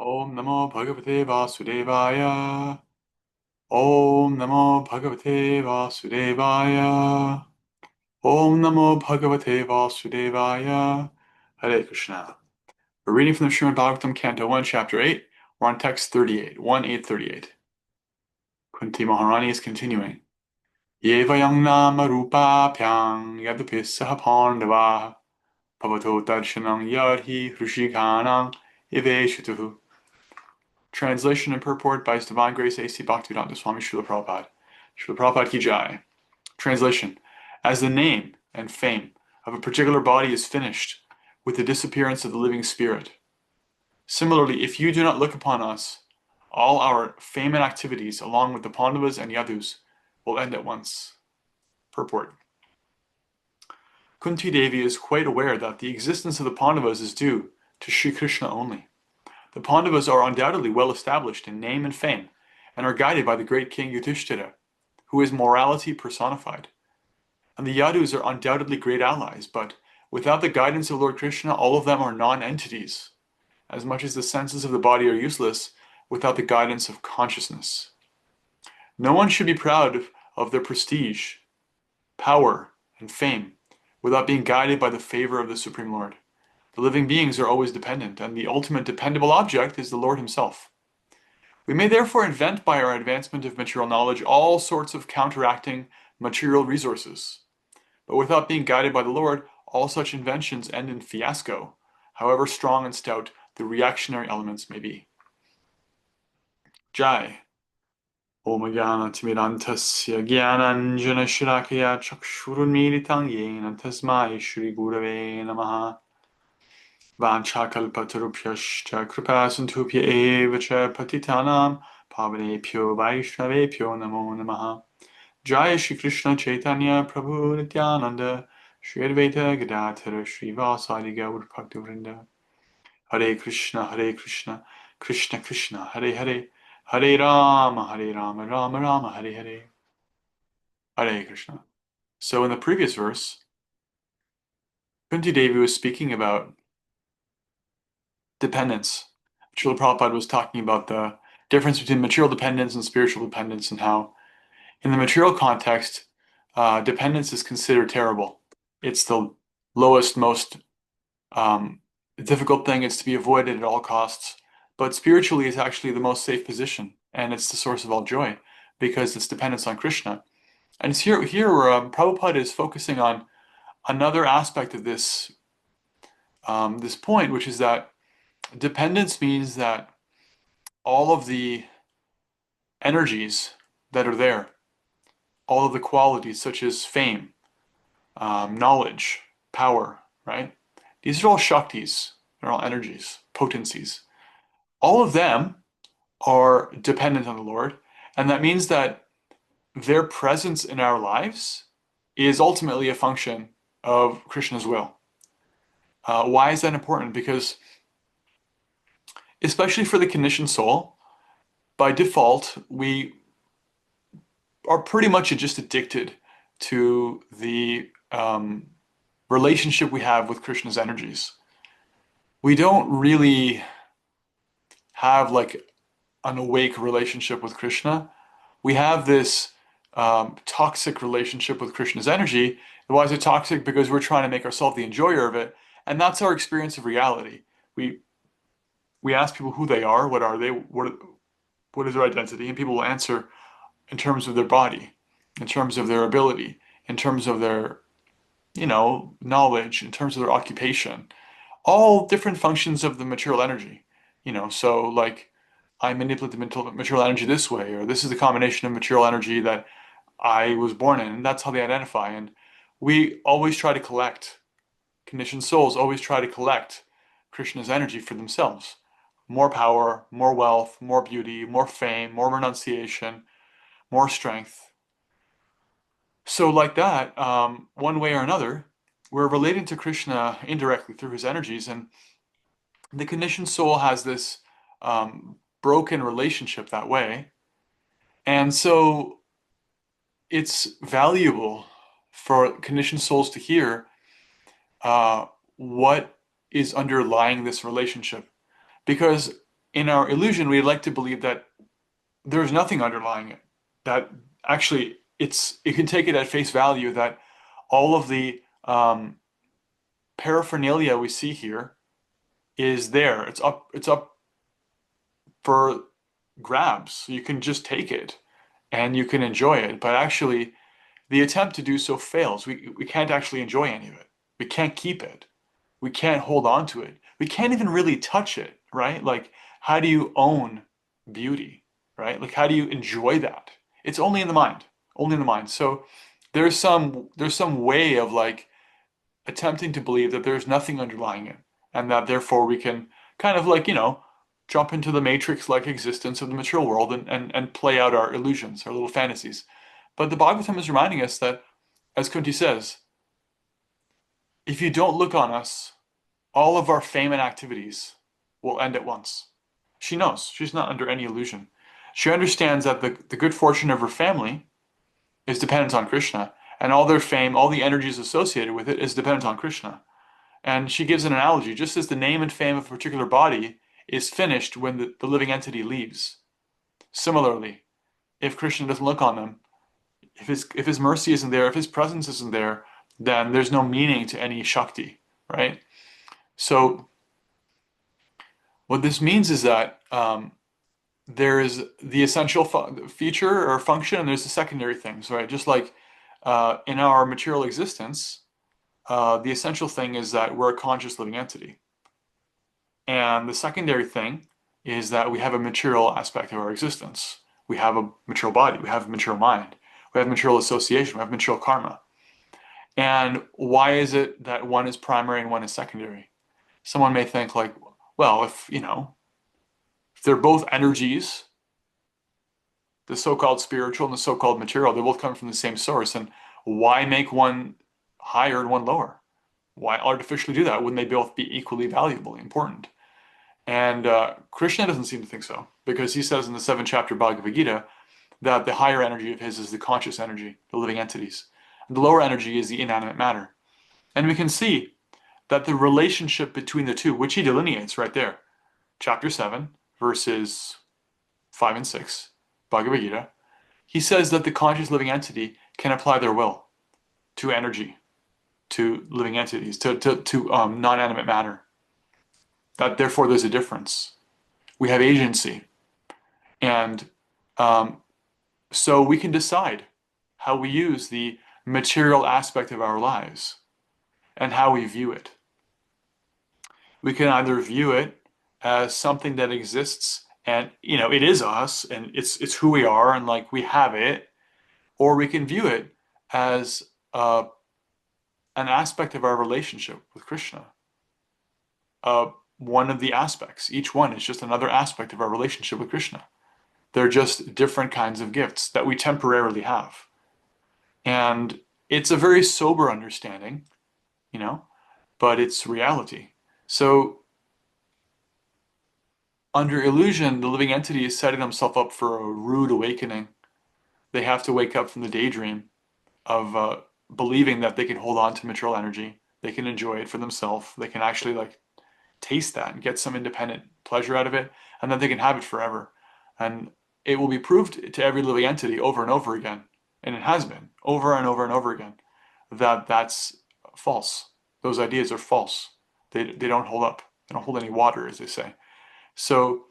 Om Namo Bhagavate Vasudevaya. Om Namo Bhagavate Vasudevaya. Om Namo Bhagavate Vasudevaya. Hare Krishna. We're reading from the Srimad Bhagavatam, Canto 1, Chapter 8. We're on text 38, 1-838. Kunti Maharani is continuing. Yevayam nama rupabhyang yadupis pandava bhavato darshanam yadhi hrushikanam iveshituhu. Translation and purport by His Divine Grace A.C. Bhaktivedanta Swami Srila Prabhupada. Srila Prabhupada Ki Jai. Translation. As the name and fame of a particular body is finished with the disappearance of the living spirit, similarly, if you do not look upon us, all our fame and activities, along with the Pandavas and Yadus, will end at once. Purport. Kunti Devi is quite aware that the existence of the Pandavas is due to Sri Krishna only. The Pandavas are undoubtedly well established in name and fame, and are guided by the great king Yudhishthira, who is morality personified. And the Yadus are undoubtedly great allies, but without the guidance of Lord Krishna, all of them are non-entities, as much as the senses of the body are useless without the guidance of consciousness. No one should be proud of their prestige, power, and fame without being guided by the favor of the Supreme Lord. The living beings are always dependent, and the ultimate dependable object is the Lord Himself. We may therefore invent by our advancement of material knowledge all sorts of counteracting material resources. But without being guided by the Lord, all such inventions end in fiasco, however strong and stout the reactionary elements may be. Jai. Om Jnana Timirantasya Jnananjana Shilakaya Chakshurunmilitam Yena Tasmai Shri Gurave Namaha. Vanchakalpatarubhyascha kripasantubhya eva cha patitanam pavanebhyo vaishnavebhyo namo namaha. Jaya Shri Krishna Chaitanya Prabhu Nityananda Shri Advaita Gadadhara Shri Vasadi Gaur Bhaktivinoda. Hare Krishna, Krishna Krishna, Hare Hare, Hare Rama, Rama Rama, Hare Hare. Hare Krishna. So in the previous verse, Kunti Devi was speaking about dependence. Srila Prabhupada was talking about the difference between material dependence and spiritual dependence, and how in the material context, dependence is considered terrible. It's the lowest, most difficult thing. It's to be avoided at all costs. But spiritually, it's actually the most safe position, and it's the source of all joy because it's dependence on Krishna. And it's here where Prabhupada is focusing on another aspect of this this point, which is that dependence means that all of the energies that are there, all of the qualities such as fame, knowledge, power, right? These are all Shaktis, they're all energies, potencies. All of them are dependent on the Lord, and that means that their presence in our lives is ultimately a function of Krishna's will. Why is that important? Because especially for the conditioned soul, by default, we are pretty much just addicted to the relationship we have with Krishna's energies. We don't really have like an awake relationship with Krishna. We have this toxic relationship with Krishna's energy. Why is it toxic? Because we're trying to make ourselves the enjoyer of it, and that's our experience of reality. We ask people who they are, what are they, what is their identity, and people will answer in terms of their body, in terms of their ability, in terms of their, knowledge, in terms of their occupation, all different functions of the material energy. So like I manipulate the material energy this way, or this is the combination of material energy that I was born in, and that's how they identify. And we always try to collect, conditioned souls always try to collect Krishna's energy for themselves. More power, more wealth, more beauty, more fame, more renunciation, more strength. So like that, one way or another, we're relating to Krishna indirectly through his energies, and the conditioned soul has this broken relationship that way. And so it's valuable for conditioned souls to hear what is underlying this relationship. Because in our illusion, we like to believe that there's nothing underlying it. That actually it can take it at face value that all of the paraphernalia we see here is there. It's up for grabs. So you can just take it and you can enjoy it. But actually, the attempt to do so fails. We can't actually enjoy any of it. We can't keep it. We can't hold on to it. We can't even really touch it, right? Like, how do you own beauty, right? Like, how do you enjoy that? It's only in the mind, only in the mind. So there's some way of like attempting to believe that there's nothing underlying it, and that therefore we can kind of like, jump into the matrix-like existence of the material world and play out our illusions, our little fantasies. But the Bhagavatam is reminding us that, as Kunti says, if you don't look on us, all of our fame and activities will end at once. She knows. She's not under any illusion. She understands that the good fortune of her family is dependent on Krishna, and all their fame, all the energies associated with it, is dependent on Krishna. And she gives an analogy, just as the name and fame of a particular body is finished when the living entity leaves. Similarly, if Krishna doesn't look on them, if his mercy isn't there, if his presence isn't there, then there's no meaning to any Shakti, right? So what this means is that there is the essential feature or function, and there's the secondary things, right? Just like in our material existence, the essential thing is that we're a conscious living entity. And the secondary thing is that we have a material aspect of our existence. We have a material body, we have a material mind, we have material association, we have material karma. And why is it that one is primary and one is secondary? Someone may think like, well, if they're both energies, the so-called spiritual and the so-called material, they both come from the same source. And why make one higher and one lower? Why artificially do that? Wouldn't they both be equally valuable, important? And Krishna doesn't seem to think so, because he says in the 7th chapter Bhagavad Gita that the higher energy of his is the conscious energy, the living entities. And the lower energy is the inanimate matter. And we can see that the relationship between the two, which he delineates right there, chapter 7, verses 5 and 6, Bhagavad Gita, he says that the conscious living entity can apply their will to energy, to living entities, to non-animate matter. That therefore there's a difference. We have agency. And so we can decide how we use the material aspect of our lives and how we view it. We can either view it as something that exists and it is us and it's who we are and like we have it, or we can view it as an aspect of our relationship with Krishna. One of the aspects. Each one is just another aspect of our relationship with Krishna. They're just different kinds of gifts that we temporarily have. And it's a very sober understanding, but it's reality. So under illusion, the living entity is setting themselves up for a rude awakening. They have to wake up from the daydream of believing that they can hold on to material energy. They can enjoy it for themselves. They can actually like taste that and get some independent pleasure out of it, and then they can have it forever. And it will be proved to every living entity over and over again, and it has been over and over and over again, that that's false. Those ideas are false. They don't hold up. They don't hold any water, as they say. So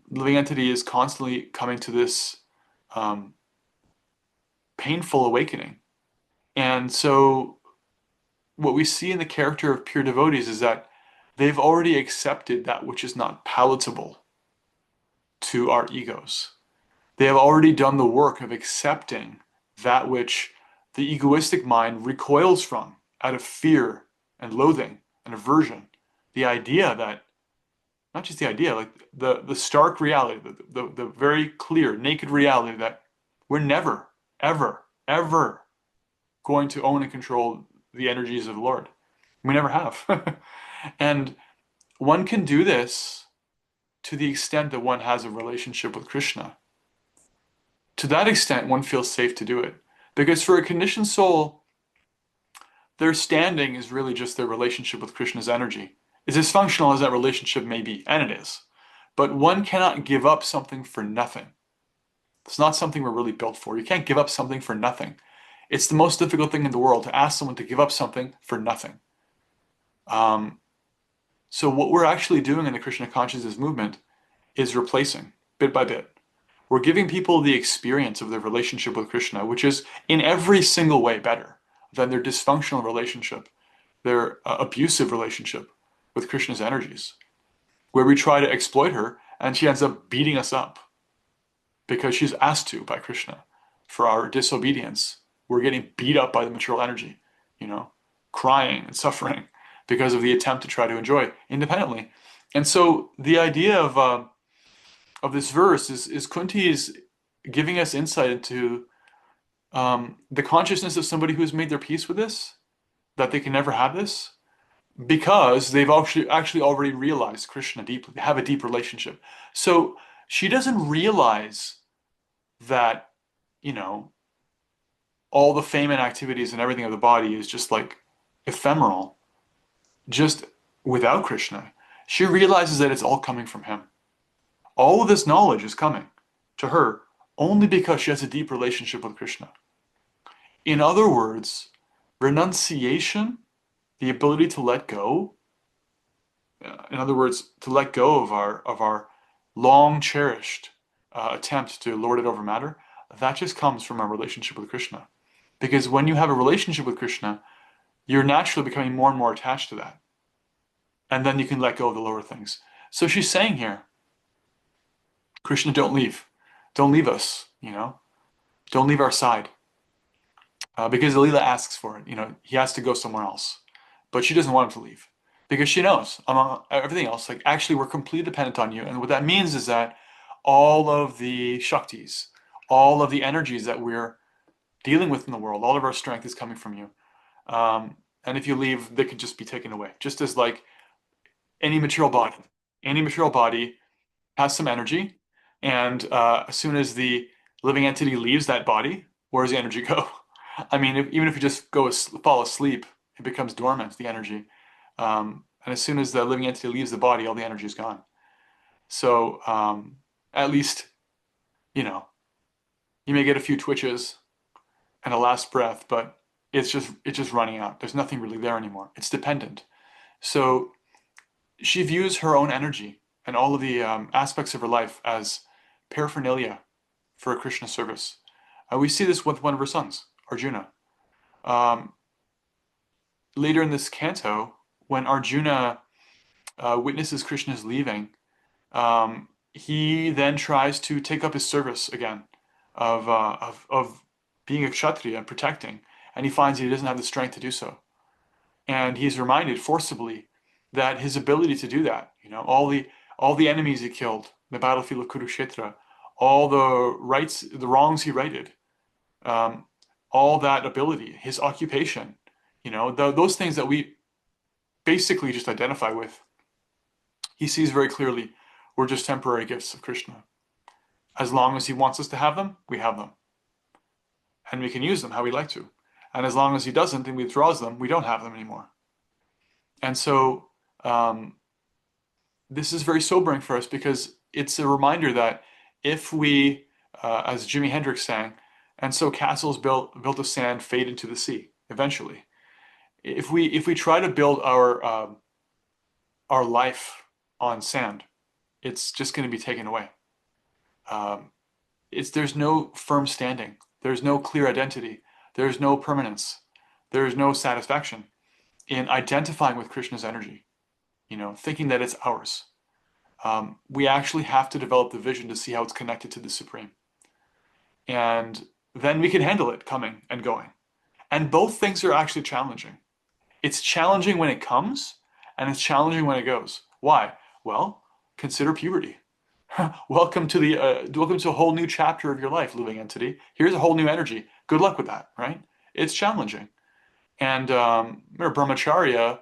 living entity is constantly coming to this painful awakening. And so what we see in the character of pure devotees is that they've already accepted that which is not palatable to our egos. They have already done the work of accepting that which the egoistic mind recoils from out of fear and loathing and aversion. The idea that, not just the idea, like the stark reality, the very clear, naked reality that we're never, ever, ever going to own and control the energies of the Lord. We never have. And one can do this to the extent that one has a relationship with Krishna. To that extent, one feels safe to do it. Because for a conditioned soul, their standing is really just their relationship with Krishna's energy. As dysfunctional as that relationship may be, and it is, but one cannot give up something for nothing. It's not something we're really built for. You can't give up something for nothing. It's the most difficult thing in the world to ask someone to give up something for nothing. Um, so what we're actually doing in the Krishna consciousness movement is replacing bit by bit. We're giving people the experience of their relationship with Krishna, which is in every single way better than their dysfunctional relationship, their abusive relationship with Krishna's energies, where we try to exploit her and she ends up beating us up because she's asked to by Krishna for our disobedience. We're getting beat up by the material energy, you know, crying and suffering because of the attempt to try to enjoy independently. And so the idea of this verse is Kunti is giving us insight into the consciousness of somebody who's made their peace with this, that they can never have this, because they've actually already realized Krishna deeply. They have a deep relationship. So she doesn't realize that, you know, all the fame and activities and everything of the body is just like ephemeral, just without Krishna. She realizes that it's all coming from him. All of this knowledge is coming to her only because she has a deep relationship with Krishna. In other words, renunciation, the ability to let go, in other words, to let go of our long cherished attempt to lord it over matter, that just comes from our relationship with Krishna. Because when you have a relationship with Krishna, you're naturally becoming more and more attached to that. And then you can let go of the lower things. So she's saying here, Krishna, don't leave. Don't leave us, you know? Don't leave our side. Because Leela asks for it. You know, he has to go somewhere else. But she doesn't want him to leave. Because she knows, among everything else, like, actually, we're completely dependent on you. And what that means is that all of the Shaktis, all of the energies that we're dealing with in the world, all of our strength is coming from you. And if you leave, they could just be taken away. Just as like any material body. Any material body has some energy, and as soon as the living entity leaves that body, where does the energy go? I mean, even if you just fall asleep, it becomes dormant, the energy. And as soon as the living entity leaves the body, all the energy is gone. So at least, you know, you may get a few twitches and a last breath, but it's just running out. There's nothing really there anymore. It's dependent. So she views her own energy and all of the aspects of her life as paraphernalia for a Krishna service. We see this with one of her sons, Arjuna. Um, Later in this canto, when Arjuna witnesses Krishna's leaving, he then tries to take up his service again of being a kshatriya and protecting, and he finds he doesn't have the strength to do so. And he's reminded forcibly that his ability to do that, you know, all the enemies he killed, the battlefield of Kurukshetra, all the wrongs he righted, all that ability, his occupation, you know, those things that we basically just identify with, he sees very clearly were just temporary gifts of Krishna. As long as he wants us to have them, we have them. And we can use them how we like to. And as long as he doesn't and withdraws them, we don't have them anymore. And so this is very sobering for us because it's a reminder that if we, as Jimi Hendrix sang, and so castles built of sand fade into the sea eventually. If we try to build our life on sand, it's just going to be taken away. There's no firm standing. There's no clear identity. There's no permanence. There's no satisfaction in identifying with Krishna's energy, you know, thinking that it's ours. We actually have to develop the vision to see how it's connected to the Supreme. And then we can handle it coming and going. And both things are actually challenging. It's challenging when it comes, and it's challenging when it goes. Why? Well, consider puberty. Welcome to a whole new chapter of your life, living entity. Here's a whole new energy. Good luck with that, right? It's challenging. And brahmacharya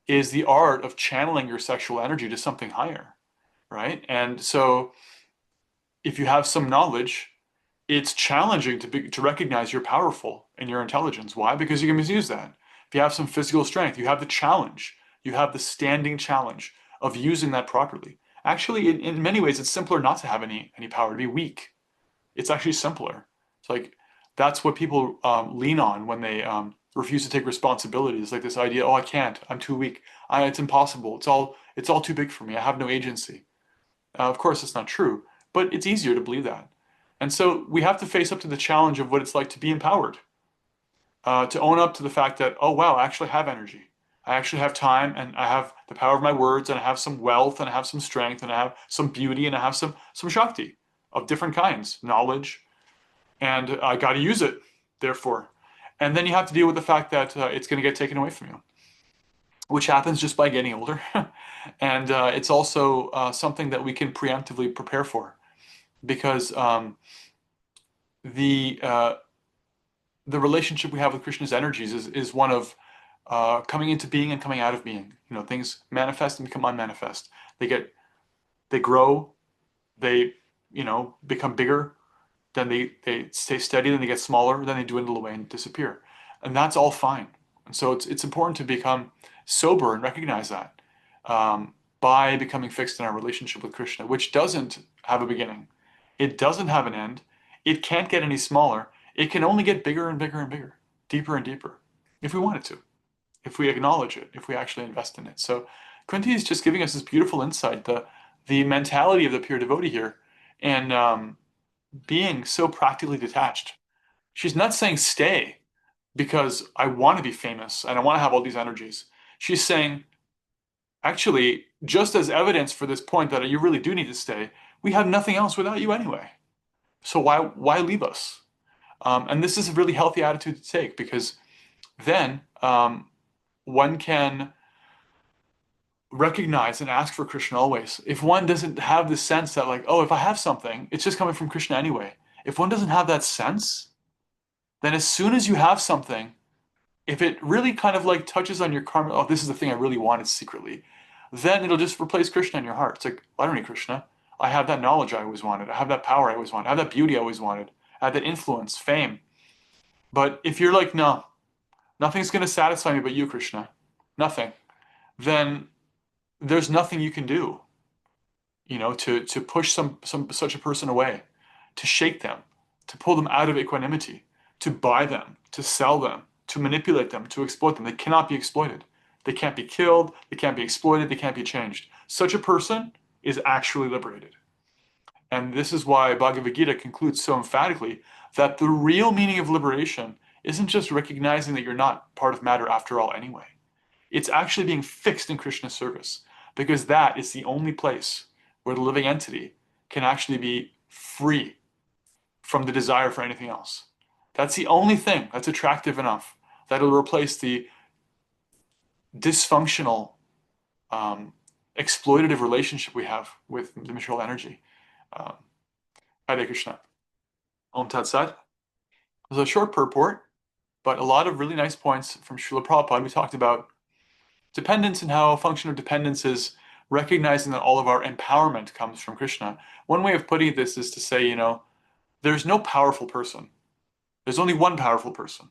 is the art of channeling your sexual energy to something higher, right? And so if you have some knowledge, it's challenging to recognize you're powerful in your intelligence. Why? Because you can misuse that. If you have some physical strength, you have the challenge. You have the standing challenge of using that properly. Actually, in many ways, it's simpler not to have any power, to be weak. It's actually simpler. It's like that's what people lean on when they refuse to take responsibility. It's like this idea, oh, I can't, I'm too weak, it's impossible, it's all too big for me, I have no agency. Of course, it's not true, but it's easier to believe that. And so we have to face up to the challenge of what it's like to be empowered, to own up to the fact that, oh, wow, I actually have energy. I actually have time and I have the power of my words and I have some wealth and I have some strength and I have some beauty and I have some Shakti of different kinds, knowledge, and I got to use it, therefore. And then you have to deal with the fact that it's going to get taken away from you, which happens just by getting older. And it's also something that we can preemptively prepare for because the uh, the relationship we have with Krishna's energies is one of coming into being and coming out of being. Things manifest and become unmanifest. They grow, they become bigger, then they stay steady, then they get smaller, then they dwindle away and disappear. And that's all fine. And so it's important to become sober and recognize that by becoming fixed in our relationship with Krishna, which doesn't have a beginning. It doesn't have an end. It can't get any smaller. It can only get bigger and bigger and bigger, deeper and deeper, if we want it to, if we acknowledge it, if we actually invest in it. So Kunti is just giving us this beautiful insight, the mentality of the pure devotee here, and being so practically detached. She's not saying stay because I want to be famous and I want to have all these energies. She's saying, actually, just as evidence for this point that you really do need to stay, we have nothing else without you anyway. So why leave us? And this is a really healthy attitude to take because then one can recognize and ask for Krishna always. If one doesn't have the sense that like, oh, if I have something, it's just coming from Krishna anyway. If one doesn't have that sense, then as soon as you have something, if it really kind of like touches on your karma, oh, this is the thing I really wanted secretly, then it'll just replace Krishna in your heart. It's like, I don't need Krishna. I have that knowledge I always wanted. I have that power I always wanted. I have that beauty I always wanted. I have that influence, fame. But if you're like, no, nothing's going to satisfy me but you, Krishna, nothing, then there's nothing you can do, to push some such a person away, to shake them, to pull them out of equanimity, to buy them, to sell them, to manipulate them, to exploit them. They cannot be exploited. They can't be killed, they can't be exploited, they can't be changed. Such a person is actually liberated. And this is why Bhagavad Gita concludes so emphatically that the real meaning of liberation isn't just recognizing that you're not part of matter after all anyway. It's actually being fixed in Krishna's service, because that is the only place where the living entity can actually be free from the desire for anything else. That's the only thing that's attractive enough that it'll replace the dysfunctional, exploitative relationship we have with the material energy. Um, Hare Krishna. Om Tat Sat. It was a short purport, but a lot of really nice points from Srila Prabhupada. We talked about dependence and how a function of dependence is recognizing that all of our empowerment comes from Krishna. One way of putting this is to say, there's no powerful person. There's only one powerful person,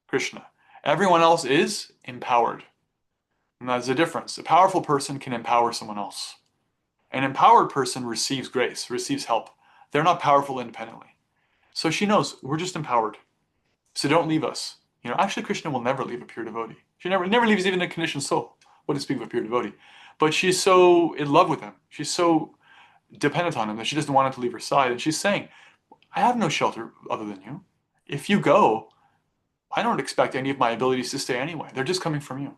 Krishna. Everyone else is empowered. And that's the difference. A powerful person can empower someone else. An empowered person receives grace, receives help. They're not powerful independently. So she knows we're just empowered. So don't leave us. Actually, Krishna will never leave a pure devotee. She never leaves even a conditioned soul. What to speak of a pure devotee? But she's so in love with him. She's so dependent on him that she doesn't want him to leave her side. And she's saying, I have no shelter other than you. If you go, I don't expect any of my abilities to stay anyway. They're just coming from you.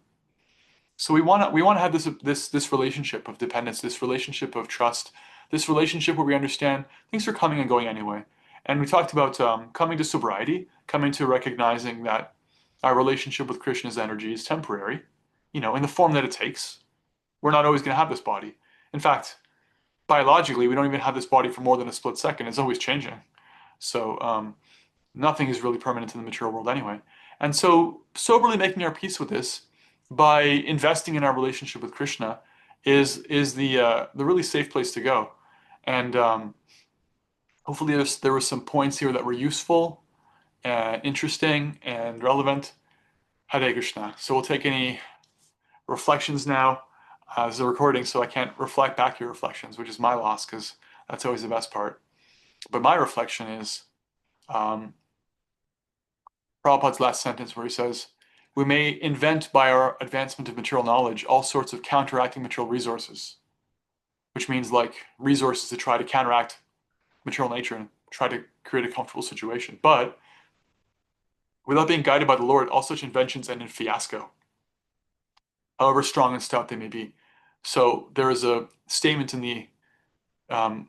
So we want to have this relationship of dependence, this relationship of trust, this relationship where we understand things are coming and going anyway. And we talked about coming to sobriety, coming to recognizing that our relationship with Krishna's energy is temporary, in the form that it takes. We're not always going to have this body. In fact, biologically, we don't even have this body for more than a split second. It's always changing. So nothing is really permanent in the material world anyway. And so soberly making our peace with this by investing in our relationship with Krishna is the really safe place to go. And hopefully there were some points here that were useful, interesting, and relevant. Hare Krishna. So we'll take any reflections now. This is a recording, so I can't reflect back your reflections, which is my loss because that's always the best part. But my reflection is um, Prabhupada's last sentence where he says, "We may invent by our advancement of material knowledge all sorts of counteracting material resources," which means like resources to try to counteract material nature and try to create a comfortable situation. But without being guided by the Lord, all such inventions end in fiasco, however strong and stout they may be. So there is a statement in the um,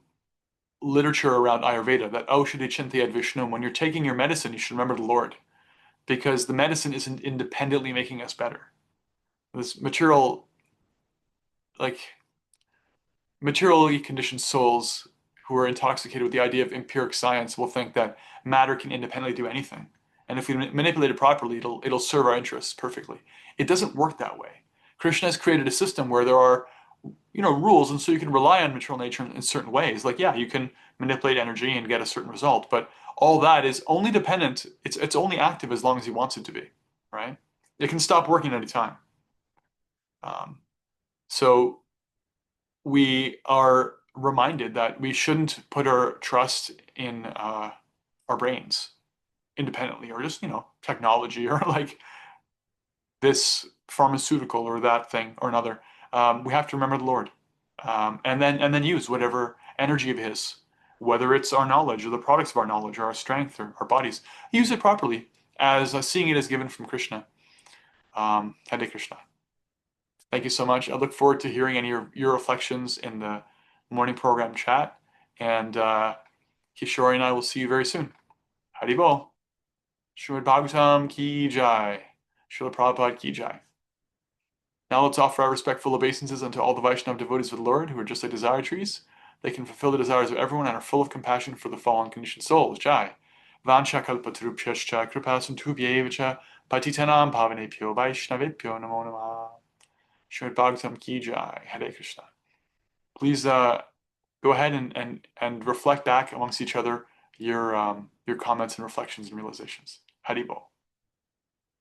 literature around Ayurveda that Aushadhi Chinti ad Vishnum, when you're taking your medicine, you should remember the Lord, because the medicine isn't independently making us better. This material, like materially conditioned souls who are intoxicated with the idea of empiric science will think that matter can independently do anything. And if we manipulate it properly, it'll serve our interests perfectly. It doesn't work that way. Krishna has created a system where there are rules, and so you can rely on material nature in certain ways. Like, yeah, you can manipulate energy and get a certain result, but all that is only dependent. It's only active as long as he wants it to be, right? It can stop working at any time. Um, so we are reminded that we shouldn't put our trust in our brains independently, or just technology, or like this pharmaceutical or that thing or another. We have to remember the Lord, and then use whatever energy of His, whether it's our knowledge or the products of our knowledge or our strength or our bodies, use it properly as seeing it as given from Krishna. Hare Krishna. Thank you so much. I look forward to hearing any of your reflections in the morning program chat. And Kishore and I will see you very soon. Haribol. Srimad Bhagavatam ki jai. Srila Prabhupada ki jai. Now let's offer our respectful obeisances unto all the Vaishnava devotees of the Lord who are just like desire trees. They can fulfill the desires of everyone and are full of compassion for the fallen conditioned souls. Jai. Vancha kalpatarubhyascha kripasantubhyevacha patitanam pavanebhyo Vaishnavebhyo namo namaha. Srimad Bhagavatam ki jai. Hare Krishna. Please go ahead and reflect back amongst each other your comments and reflections and realizations. Haribol.